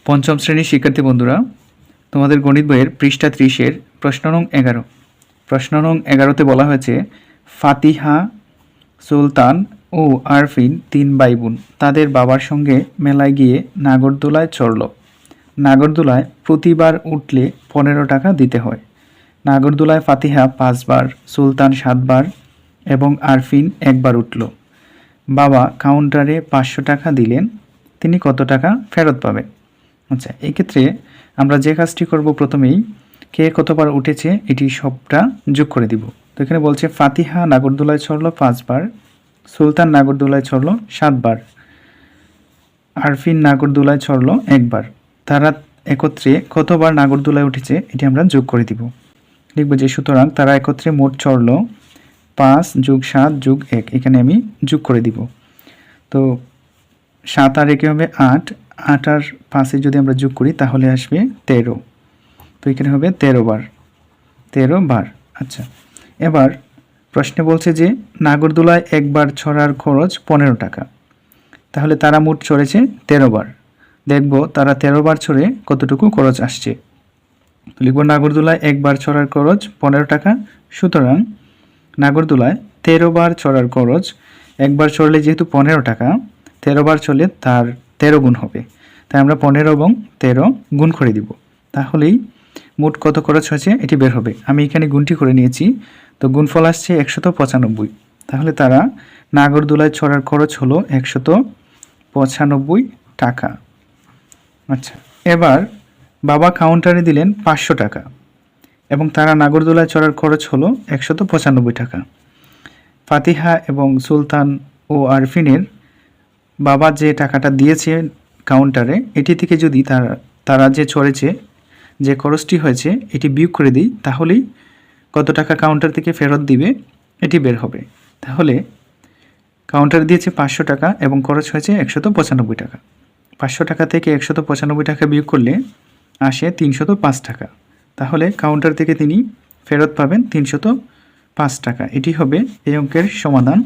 পঞ্চম শ্রেণীর শিক্ষার্থী বন্ধুরা, তোমাদের গণিত বইয়ের পৃষ্ঠা 30-এর প্রশ্ন নং 11। প্রশ্ন নং 11-তে বলা হয়েছে, ফাতিহা, সুলতান ও আরফিন 3 ভাই বোন তাদের বাবার সঙ্গে মেলায় গিয়ে নাগরদোলায় চড়ল। নাগরদোলায় প্রতিবার উঠলে 15 টাকা দিতে হয়। নাগরদোলায় ফাতিহা 5 বার, সুলতান 7 বার এবং আরফিন 1 বার উঠল। বাবা কাউন্টারে 500 টাকা দিলেন, তিনি কত টাকা ফেরত পাবেন? আচ্ছা, এক্ষেত্রে আমরা যে কাজটি করব, প্রথমেই কে কতবার উঠেছে এটি সবটা যোগ করে দিব। তো এখানে বলছে ফাতিহা নাগরদোলায় চড়ল 5 বার, সুলতান নাগরদোলায় চড়ল 7 বার, আরফিন নাগরদোলায় চড়ল 1 বার। তারা একত্রে কতবার নাগরদোলায় উঠেছে এটি আমরা যোগ করে দিব। লিখব যে সুতরাং তারা একত্রে মোট চড়ল 5 + 7 + 1, এখানে আমি যোগ করে দিব। তো 7 আর 1 হবে 8, 8 আর 5 যদি আমরা যোগ করি তাহলে আসবে 13। তো এখানে হবে 13 বার। আচ্ছা, এবার প্রশ্নে বলছে যে নাগরদোলায় একবার চড়ার খরচ 15 টাকা, তাহলে তারা মোট চড়েছে 13 বার। দেখব তারা 13 বার চড়ে কতটুকু খরচ আসছে। তো লিখব নাগরদোলায় একবার চড়ার খরচ 15 টাকা, সুতরাং নাগরদোলায় 13 বার চড়ার খরচ, একবার চড়লে যেহেতু 15 টাকা, 13 বার চলে তার 13 গুণ হবে, তাই আমরা 15 এবং 13 গুণ করে দিব, তাহলেই মোট কত খরচ হয়েছে এটি বের হবে। আমি এখানে গুণটি করে নিয়েছি, তো গুণফল আসছে 195। তাহলে তারা নাগরদোলায় চড়ার খরচ হলো 195 টাকা। আচ্ছা, এবার বাবা কাউন্টারে দিলেন 500 টাকা এবং তারা নাগরদোলায় চড়ার খরচ হলো 195 টাকা। ফাতিহা এবং সুলতান ও আরফিনের বাবা যে টাকাটা দিয়েছে কাউন্টারে, এটি থেকে যদি তারা যে চড়েছে, যে খরচটি হয়েছে এটি বিয়োগ করে দিই, তাহলেই কত টাকা কাউন্টার থেকে ফেরত দিবে এটি বের হবে। তাহলে কাউন্টার দিয়েছে 500 টাকা এবং খরচ হয়েছে 195 টাকা। 500 টাকা থেকে 195 টাকা বিয়োগ করলে আসে 305 টাকা। তাহলে কাউন্টার থেকে তিনি ফেরত পাবেন 305 টাকা। এটি হবে এই অঙ্কের সমাধান।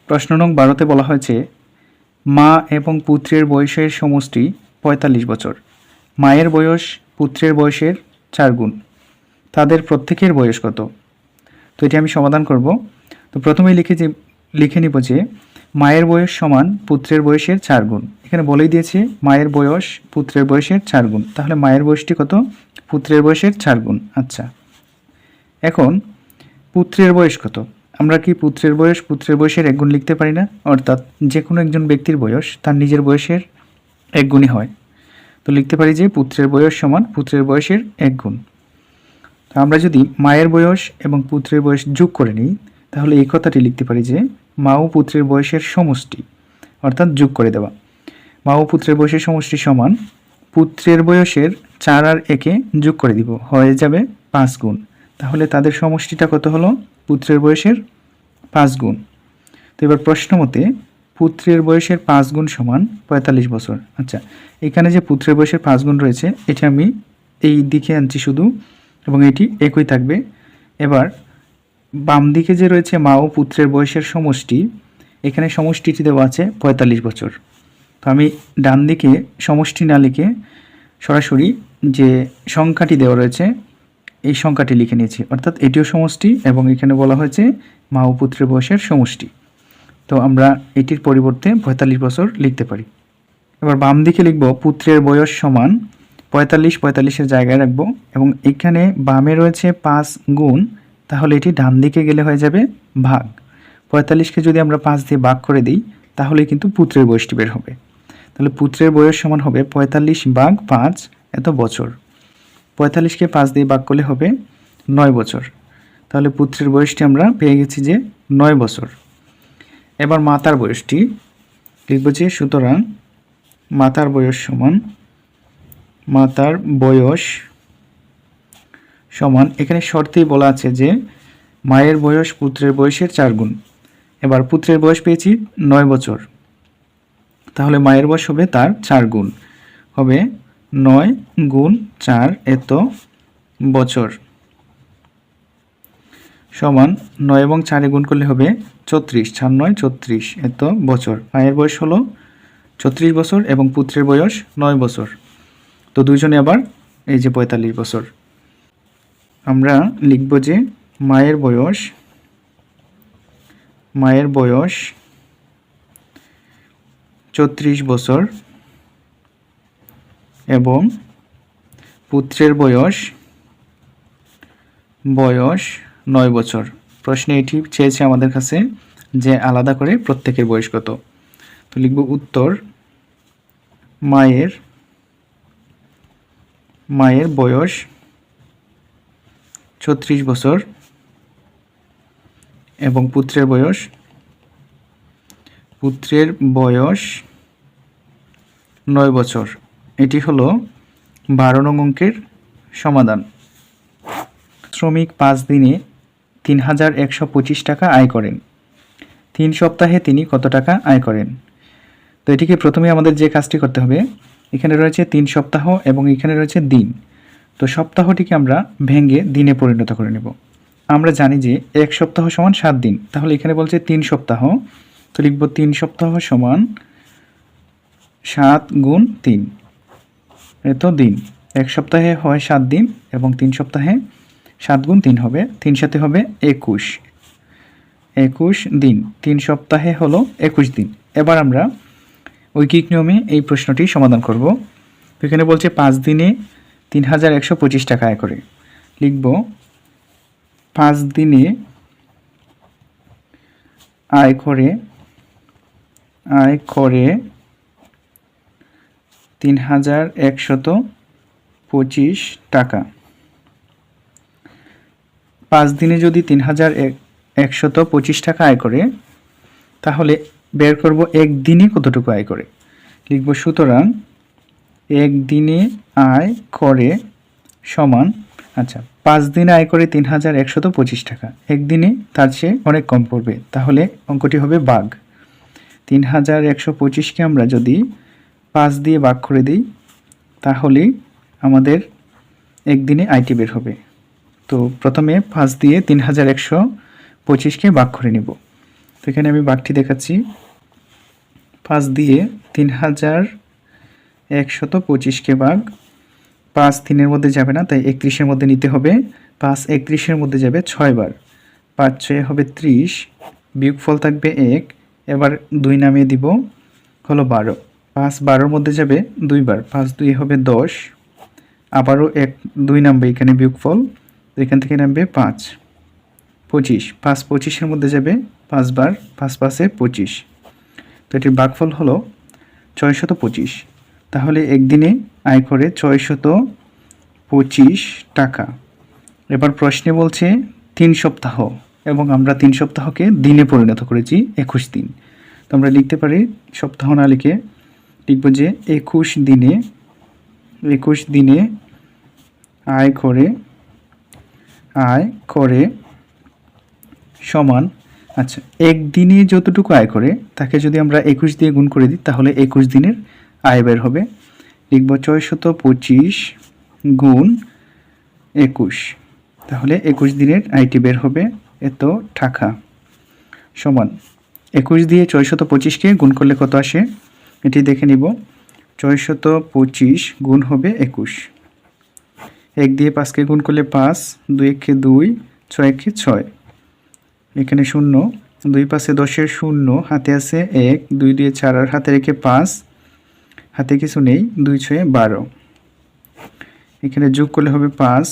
প্রশ্ন নং 12-তে বলা হয়েছে, মা এবং পুত্রের বয়সের সমষ্টি 45 বছর। মায়ের বয়স পুত্রের বয়সের 4 গুণ। তাদের প্রত্যেকের বয়স কত? তো এটি আমি সমাধান করব। তো প্রথমেই লিখে নিব যে মায়ের বয়স সমান পুত্রের বয়সের 4 গুণ। এখানে বলেই দিয়েছে মায়ের বয়স পুত্রের বয়সের 4 গুণ, তাহলে মায়ের বয়সটি কত? পুত্রের বয়সের 4 গুণ। আচ্ছা, এখন পুত্রের বয়স কত? আমরা কি পুত্রের বয়সের 1 গুণ লিখতে পারি না? অর্থাৎ যে কোনো একজন ব্যক্তির বয়স তার নিজের বয়সের 1 গুণই হয়। তো লিখতে পারি যে পুত্রের বয়স সমান পুত্রের বয়সের 1 গুণ। তো আমরা যদি মায়ের বয়স এবং পুত্রের বয়স যোগ করে নিই, তাহলে এই কথাটি লিখতে পারি যে মা ও পুত্রের বয়সের সমষ্টি, অর্থাৎ যোগ করে দেওয়া। মা ও পুত্রের বয়সের সমষ্টি সমান পুত্রের বয়সের 4 আর 1-এ যোগ করে দিব, হয়ে যাবে 5 গুণ। তাহলে তাদের সমষ্টিটা কত হলো? পুত্রের বয়সের 5 গুণ। তো এবার প্রশ্ন মতে পুত্রের বয়সের 5 গুণ সমান 45 বছর। আচ্ছা, এখানে যে পুত্রের বয়সের 5 গুণ রয়েছে এটি আমি এই দিকে আনছি শুধু, এবং এটি একই থাকবে। এবার বাম দিকে যে রয়েছে মা ও পুত্রের বয়সের সমষ্টি, এখানে সমষ্টিটি দেওয়া আছে 45 বছর। তো আমি ডান দিকে সমষ্টি না লিখে সরাসরি যে সংখ্যাটি দেওয়া রয়েছে এই সংখ্যাটি লিখে নিয়েছি, অর্থাৎ এটিও সমষ্টি এবং এখানে বলা হয়েছে মা ও পুত্রের বয়সের সমষ্টি। তো আমরা এটির পরিবর্তে 45 বছর লিখতে পারি। এবার বাম দিকে লিখব পুত্রের বয়স সমান 45, 45-এর জায়গায় রাখবো এবং এখানে বামে রয়েছে 5 গুণ, তাহলে এটি ডান দিকে গেলে হয়ে যাবে ভাগ। 45-কে যদি আমরা 5 দিয়ে ভাগ করে দিই তাহলে কিন্তু পুত্রের বয়সটি বের হবে। তাহলে পুত্রের বয়স সমান হবে 45 ভাগ 5, এত বছর। 45-কে 5 দিয়ে ভাগ করলে হবে 9 বছর। তাহলে পুত্রের বয়সটি আমরা পেয়ে গেছি যে 9 বছর। এবার মাতার বয়সটি লিখব যে সুতরাং মাতার বয়স সমান এখানে শর্তেই বলা আছে যে মায়ের বয়স পুত্রের বয়সের 4 গুণ। এবার পুত্রের বয়স পেয়েছি 9 বছর, তাহলে মায়ের বয়স হবে তার 4 গুণ, হবে 9 গুণ 4 এত বছর, সমান 9 এবং 4-এ গুণ করলে হবে 34, 4 9 34 এত বছর। মায়ের বয়স হলো 34 বছর এবং পুত্রের বয়স 9 বছর। তো দুইজনে আবার এই যে 45 বছর। আমরা লিখব যে মায়ের বয়স 34 বছর এবং পুত্রের বয়স 9 বছর। প্রশ্নে এটি চেয়েছে আমাদের কাছে যে আলাদা করে প্রত্যেকের বয়স কত। তো লিখব উত্তর মায়ের বয়স 36 বছর এবং পুত্রের বয়স 9 বছর। এটি হলো 12 নং অঙ্কের সমাধান। শ্রমিক 5 দিনে 3125 টাকা আয় করেন। 3 সপ্তাহে তিনি কত টাকা আয় করেন? তো এটিকে প্রথমে আমাদের যে কাজটি করতে হবে, এখানে রয়েছে 3 সপ্তাহ এবং এখানে রয়েছে দিন। তো সপ্তাহটিকে আমরা ভেঙে দিনে পরিণত করে নেব। আমরা জানি যে 1 সপ্তাহ সমান 7 দিন, তাহলে এখানে বলছে 3 সপ্তাহ, তো লিখব 3 সপ্তাহ সমান 7 গুণ 3, এত দিন। 1 সপ্তাহে হয় 7 দিন এবং 3 সপ্তাহে 7 গুণ 3 হবে, 3 সাথে হবে 21 দিন। 3 সপ্তাহে হলো 21 দিন। এবার আমরা ঐকিক নিয়মে এই প্রশ্নটি সমাধান করব। তো এখানে বলছে 5 দিনে 3125 টাকা আয় করে। লিখব 5 দিনে আয় করে 3125 টাকা। 5 দিনে যদি 3125 টাকা আয় করে, তাহলে বের করব একদিনে কতটুকু আয় করে। লিখব সুতরাং একদিনে আয় করে সমান, আচ্ছা 5 দিনে আয় করে 3125 টাকা, একদিনে তার চেয়ে অনেক কম পড়বে, তাহলে অঙ্কটি হবে ভাগ। 3125কে আমরা যদি 5 দিয়ে ভাগ করে দিই, তাহলে আমাদের একদিনে আয়টি বের হবে। তো প্রথমে 5 দিয়ে 3125কে ভাগ করে নিব। তো এখানে আমি ভাগটি দেখাচ্ছি। 5 দিয়ে 3125কে ভাগ, 5 3-এর মধ্যে যাবে না, তাই 31-এর মধ্যে নিতে হবে। 5 31-এর মধ্যে যাবে 6 বার, 5 6 হবে 30, বিয়োগফল থাকবে 1, এবার 2 নামিয়ে দিব, হলো 12। 5 12-এর মধ্যে যাবে 2 বার, 5 2 হবে 10, আবারও 2 নামবে এখানে বিয়োগফল, তো এখান থেকে নামবে 5 25, 5 25-এর মধ্যে যাবে 5 বার, 5 5-এ 25, তো এটির ভাগফল হলো 625। তাহলে একদিনে আয় করে 625 টাকা। এবার প্রশ্নে বলছে 3 সপ্তাহ এবং আমরা 3 সপ্তাহকে দিনে পরিণত করেছি 21 দিন। তো আমরা লিখতে পারি সপ্তাহ না লিখে লিখব যে 21 দিনে আয় করে সমান, আচ্ছা একদিনে যতটুকু আয় করে তাকে যদি আমরা 21 দিয়ে গুণ করে দিই, তাহলে 21 দিনের আয় বের হবে। লিখব 625 গুণ 21, তাহলে 21 দিনের আয়টি বের হবে এত টাকা। সমান 21 দিয়ে 625কে গুণ করলে কত আসে এটি দেখে নিব। 625 গুণ হবে 21, 1 দিয়ে 5কে গুণ করলে 5, 2 1 2, 6 1 6, এখানে 0, 2 5-এ 10-এর 0, হাতে আছে 1, 2 দিয়ে 4 আর হাতে রেখে 5, হাতে কিছু নেই, 2 6 12, এখানে যোগ করলে হবে 5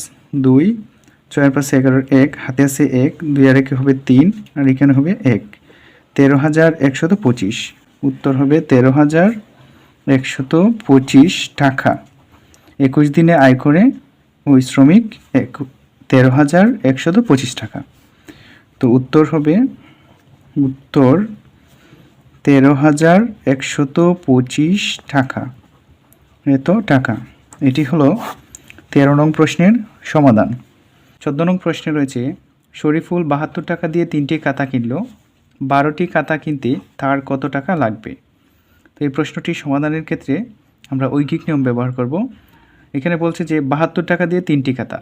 2, 6 5 11, 1 হাতে আছে 1, 2 আর 1 হবে 3, আর এখানে হবে 1, 13,125। উত্তর হবে 13,125 টাকা। 21 দিনে আয় করে ওই শ্রমিক 13,125 টাকা। তো উত্তর হবে 13,125 টাকা, এত টাকা। এটি হলো 13 নং প্রশ্নের সমাধান। 14 নং প্রশ্নে রয়েছে শরীফুল 72 টাকা দিয়ে 3টি খাতা কিনল, 12টি খাতা কিনতে তার কত টাকা লাগবে? তো এই প্রশ্নটি সমাধানের ক্ষেত্রে আমরা ঐকিক নিয়ম ব্যবহার করব। এখানে বলছে যে 72 টাকা দিয়ে 3টি খাতা,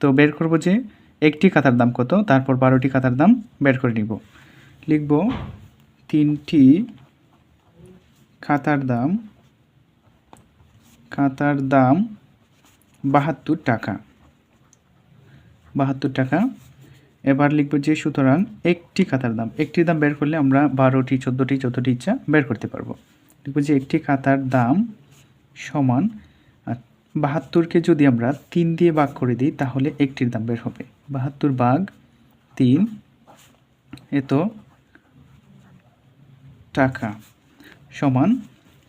তো বের করব যে একটি খাতার দাম কত, তারপর 12টি খাতার দাম বের করে নিব। লিখব 3টি খাতার দাম খাতার দাম ৭২ টাকা। ৭২ টাকা। এবার লিখব যে সুতরাং একটি খাতার দাম, একটির দাম বের করলে আমরা ১২টি ১৪টি যতটি ইচ্ছা বের করতে পারবো। লিখব যে একটি খাতার দাম সমান ৭২কে যদি আমরা ৩ দিয়ে ভাগ করে দিই তাহলে একটির দাম বের হবে। ৭২ ভাগ ৩ এত টাকা সমান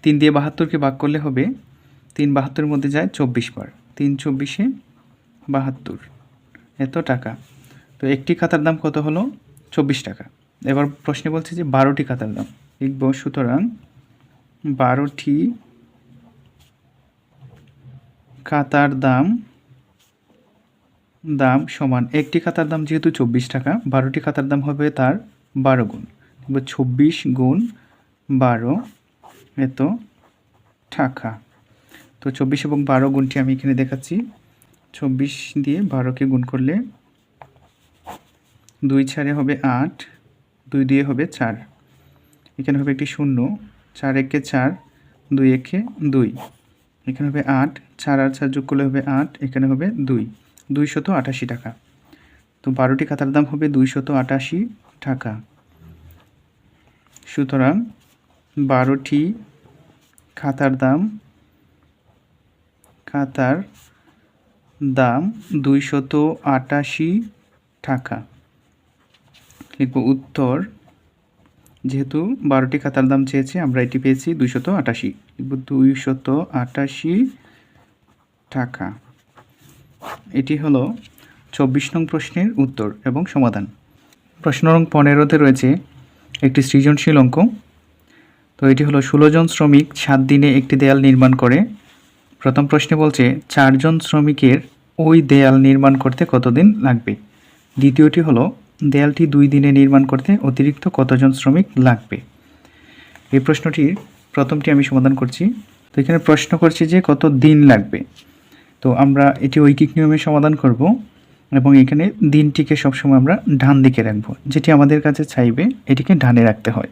৩ দিয়ে ৭২কে ভাগ করলে হবে ৩ ৭২-এর মধ্যে যায় ২৪ বার, ৩ ২৪-এ ৭২ এত টাকা। তো একটি খাতার দাম কত হলো? ২৪ টাকা। এবার প্রশ্নে বলছে যে ১২টি খাতার দাম লিখব, সুতরাং ১২টি খাতার দাম সমান একটি খাতার দাম যেহেতু ২৪ টাকা, ১২টি খাতার দাম হবে তার ১২ গুণ। লিখব ২৪ গুণ ১২ এত টাকা। তো ২৪ এবং ১২ গুণটি আমি এখানে দেখাচ্ছি। ২৪ দিয়ে ১২কে গুণ করলে ২ 4-এ হবে ৮, ২ দিয়ে হবে ৪, এখানে হবে একটি শূন্য, ৪ একে ৪, ২ একে ২, এখানে হবে ৮, ৪ আর ৪ যোগ করলে হবে ৮, এখানে হবে ২, ২৮৮ টাকা। তো ১২টি খাতার দাম হবে ২৮৮ টাকা। সুতরাং ১২টি খাতার দাম ২৮৮ টাকা। লিখব উত্তর, যেহেতু ১২টি খাতার দাম চেয়েছে আমরা এটি পেয়েছি ২৮৮, লিখব ২৮৮ টাকা। এটি হলো ২৪ নং প্রশ্নের উত্তর এবং সমাধান। প্রশ্ন নং ১৫-তে রয়েছে একটি সৃজনশীল অঙ্ক। তো এটি হলো ১৬ জন শ্রমিক ৭ দিনে একটি দেয়াল নির্মাণ করে। প্রথম প্রশ্নে বলছে ৪ জন শ্রমিকের ওই দেয়াল নির্মাণ করতে কতদিন লাগবে। দ্বিতীয়টি হলো দেয়ালটি ২ দিনে নির্মাণ করতে অতিরিক্ত কতজন শ্রমিক লাগবে। এই প্রশ্নটির প্রথমটি আমি সমাধান করছি। তো এখানে প্রশ্ন করছি যে কত দিন লাগবে। তো আমরা এটি ঐকিক নিয়মে সমাধান করব এবং এখানে দিনটিকে সবসময় আমরা ডান দিকে রাখব, যেটি আমাদের কাছে চাইবে এটিকে ডানে রাখতে হয়।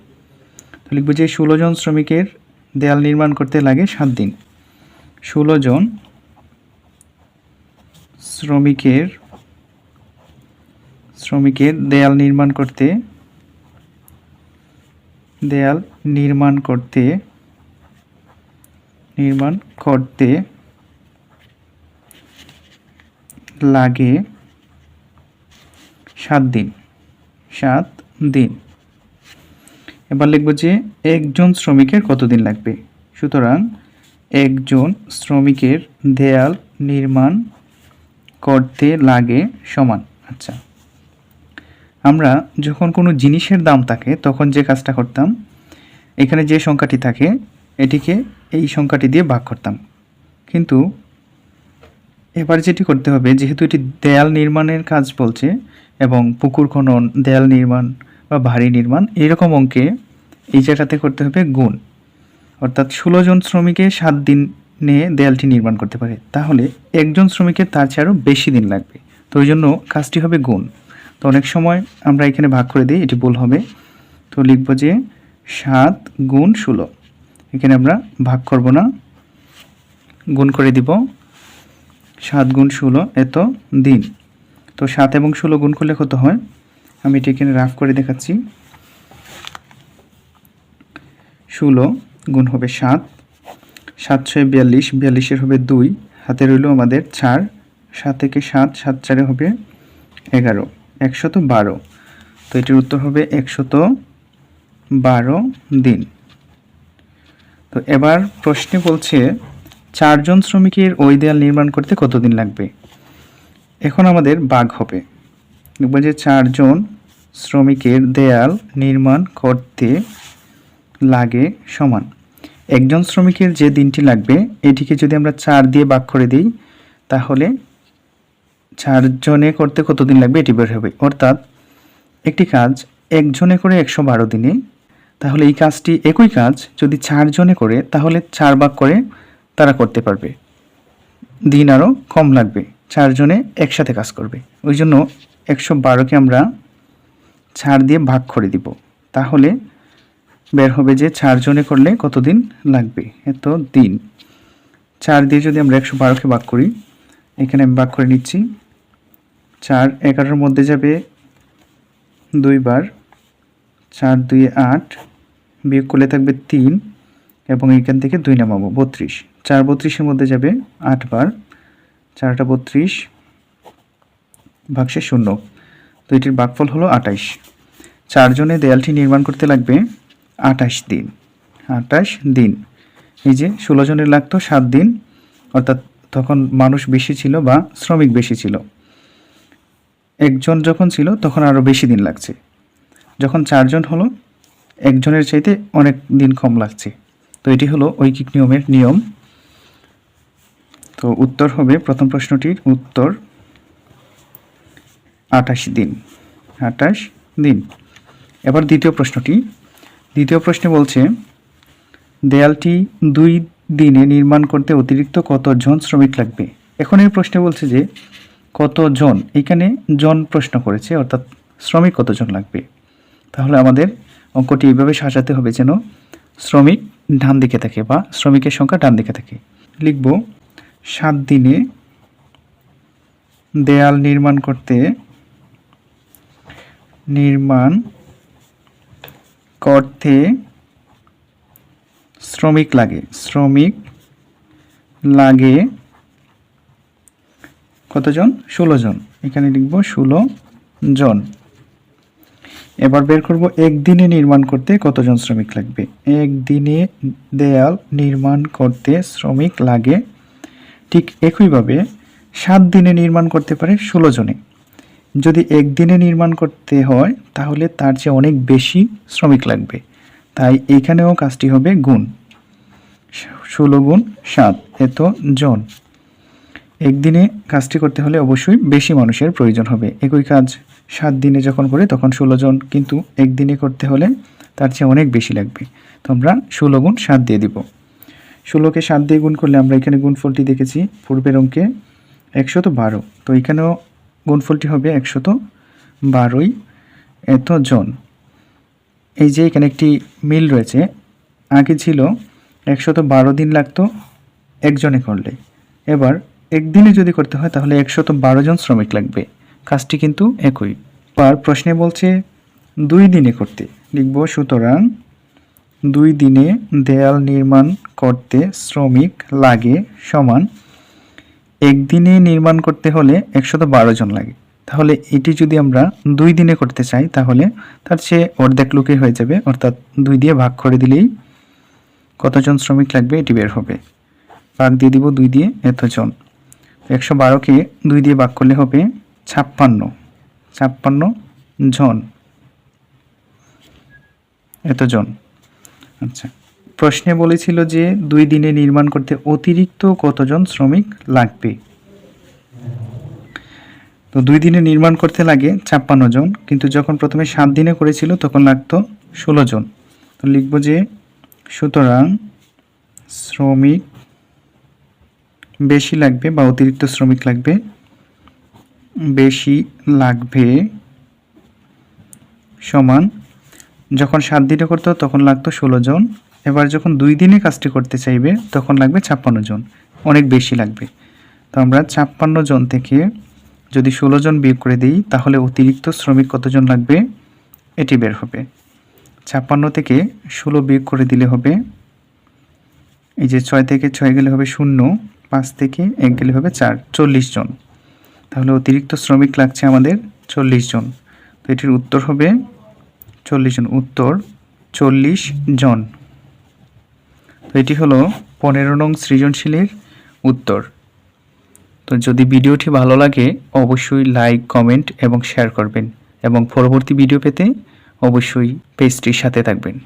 তো লিখব যে ১৬ জন শ্রমিকের দেয়াল নির্মাণ করতে লাগে ৭ দিন। ১৬ জন শ্রমিকের দেয়াল নির্মাণ করতে লাগে ৭ দিন। এবার লিখব যে একজন শ্রমিকের কতদিন লাগবে। সুতরাং একজন শ্রমিকের দেয়াল নির্মাণ করতে লাগে সমান। আচ্ছা, আমরা যখন কোনো জিনিসের দাম থাকে তখন যে কাজটা করতাম, এখানে যে সংখ্যাটি থাকে এটিকে এই সংখ্যাটি দিয়ে ভাগ করতাম। কিন্তু এবার যেটি করতে হবে, যেহেতু এটি দেয়াল নির্মাণের কাজ বলছে এবং পুকুর খনন, দেয়াল নির্মাণ বা বাড়ি নির্মাণ, এইরকম অঙ্কে এই জায়গাতে করতে হবে গুণ। অর্থাৎ ১৬ জন শ্রমিকে ৭ দিনে দেয়ালটি নির্মাণ করতে পারে, তাহলে একজন শ্রমিকের তার চেয়ে আরও বেশি দিন লাগবে। তো ওই জন্য কাজটি হবে গুণ। তো অনেক সময় আমরা এখানে ভাগ করে দিই, এটি ভুল হবে। তো লিখব যে ৭ গুণ ১৬, এখানে আমরা ভাগ করব না, গুণ করে দিব। ৭ গুণ ১৬ এত দিন। তো ৭ এবং ১৬ গুণ করলে কত হয়, আমি এটি এখানে রাফ করে দেখাচ্ছি। ১৬ গুণ হবে ৭, ৭ ৬ ৪২, ৪২-এর হবে ২, হাতে রইল আমাদের ৪, ৭ থেকে ৭, ৭ ৪-এ হবে ১১, ১১২। তো এটির উত্তর হবে ১১২ দিন। তো এবার প্রশ্নে বলছে ৪ জন শ্রমিকের ওই দেয়াল নির্মাণ করতে কতদিন লাগবে। এখন আমাদের ভাগ হবে, দেখব যে ৪ জন শ্রমিকের দেয়াল নির্মাণ করতে লাগে সমান একজন শ্রমিকের যে দিনটি লাগবে এটিকে যদি আমরা ৪ দিয়ে ভাগ করে দিই তাহলে ৪ জনে করতে কতদিন লাগবে এটি বের হবে। অর্থাৎ একটি কাজ একজনে করে ১১২ দিনে, তাহলে এই কাজটি একই কাজ যদি ৪ জনে করে তাহলে ৪ ভাগ করে তারা করতে পারবে, দিন আরও কম লাগবে, ৪ জনে একসাথে কাজ করবে। ওই জন্য ১১২কে আমরা ৪ দিয়ে ভাগ করে দিব, তাহলে বের হবে যে ৪ জনে করলে কতদিন লাগবে, এত দিন। 4 দিয়ে যদি আমরা 112কে ভাগ করি, এখানে আমি ভাগ করে নিচ্ছি। 4 11-এর মধ্যে যাবে 2 বার, 4 2 8, বিয়োগ করলে থাকবে 3 এবং এখান থেকে 2 নামাবো 32। 4 32-এর মধ্যে যাবে 8 বার, 4টা 32 ভাগশেষ 0। তো এটির ভাগফল হলো 28। 4 জনে দেয়ালটি নির্মাণ করতে লাগবে 28 দিন। 28 দিন। এই যে 16 জনের লাগতো 7 দিন, অর্থাৎ তখন মানুষ বেশি ছিল বা শ্রমিক বেশি ছিল। একজন যখন ছিল তখন আরও বেশি দিন লাগছে। যখন 4 জন হলো, একজনের চাইতে অনেক দিন কম লাগছে। তো এটি হলো ঐকিক নিয়মের নিয়ম। তো উত্তর হবে, প্রথম প্রশ্নটির উত্তর 28 দিন। 28 দিন। এবার দ্বিতীয় প্রশ্নটি। দ্বিতীয় প্রশ্নে বলছে, দেয়ালটি 2 দিনে নির্মাণ করতে অতিরিক্ত কতজন শ্রমিক লাগবে। এখন এই প্রশ্নে বলছে যে কতজন, এখানে জন প্রশ্ন করেছে, অর্থাৎ শ্রমিক কতজন লাগবে। তাহলে আমাদের অঙ্কটি এইভাবে সাজাতে হবে যেন শ্রমিক ডান দিকে থাকে বা শ্রমিকের সংখ্যা ডান দিকে থাকে। লিখব 7 দিনে দেয়াল নির্মাণ করতে শ্রমিক লাগে কতজন? 16 জন। এখানে লিখব 16 জন। এবার বের করব একদিনে নির্মাণ করতে কতজন শ্রমিক লাগবে। একদিনে দেয়াল নির্মাণ করতে শ্রমিক লাগে, ঠিক একইভাবে 7 দিনে নির্মাণ করতে পারে 16 জনে। যদি একদিনে নির্মাণ করতে হয় তাহলে তার চেয়ে অনেক বেশি শ্রমিক লাগবে, তাই এখানেও কাজটি হবে গুণ। 16 গুণ 7, এত জন। একদিনে কাজটি করতে হলে অবশ্যই বেশি মানুষের প্রয়োজন হবে। একই কাজ 7 দিনে যখন করে তখন 16 জন, কিন্তু একদিনে করতে হলে তার চেয়ে অনেক বেশি লাগবে। তো আমরা 16 গুণ 7 দিয়ে দিব। 16কে 7 দিয়ে গুণ করলে আমরা এখানে গুণফলটি দেখেছি পূর্বের অঙ্কে 112। তো এখানেও গুণফলটি হবে 112, এত জন। এই যে এখানে একটি মিল রয়েছে, আগে ছিল 112 দিন লাগতো একজনে করলে, এবার একদিনে যদি করতে হয় তাহলে 112 জন শ্রমিক লাগবে। কাজটি কিন্তু একই। আর প্রশ্নে বলছে 2 দিনে করতে, লিখব সুতরাং 2 দিনে দেয়াল নির্মাণ করতে শ্রমিক লাগে সমান একদিনে নির্মাণ করতে হলে 112 জন লাগে। তাহলে এটি যদি আমরা 2 দিনে করতে চাই তাহলে তার চেয়ে অর্ধেক লোকে হয়ে যাবে, অর্থাৎ 2 দিয়ে ভাগ করে দিলেই কতজন শ্রমিক লাগবে এটি বের হবে। ভাগ দিয়ে দিব 2 দিয়ে, এতজন। 112কে 2 দিয়ে ভাগ করলে হবে 56 জন, এতজন। আচ্ছা, প্রশ্নে বলেছিল যে 2 দিনে নির্মাণ করতে অতিরিক্ত কতজন শ্রমিক লাগবে। তো 2 দিনে নির্মাণ করতে লাগে 56 জন, কিন্তু যখন প্রথমে 7 দিনে করেছিল তখন লাগতো 16 জন। তো লিখব যে সুতরাং শ্রমিক বেশি লাগবে বা অতিরিক্ত শ্রমিক লাগবে, বেশি লাগবে সমান যখন 7 দিনে করতো তখন লাগতো 16 জন, এবার যখন 2 দিনে কাজটি করতে চাইবে তখন লাগবে 56 জন, অনেক বেশি লাগবে। তো আমরা 56 জন থেকে যদি 16 জন বিয়োগ করে দিই তাহলে অতিরিক্ত শ্রমিক কতজন লাগবে এটি বের হবে। 56 থেকে 16 বিয়োগ করে দিলে হবে, এই যে 6 থেকে 6 গেলে হবে 0, 5 থেকে 1 গেলে হবে 4, 40 জন। তাহলে অতিরিক্ত শ্রমিক লাগছে আমাদের 40 জন। তো এটির উত্তর হবে 40 জন। উত্তর 40 জন। তো এটি হলো 15 নং সৃজনশীলের উত্তর। তো যদি ভিডিওটি ভালো লাগে অবশ্যই লাইক, কমেন্ট এবং শেয়ার করবেন, এবং পরবর্তী ভিডিও পেতে অবশ্যই পেজটির সাথে থাকবেন।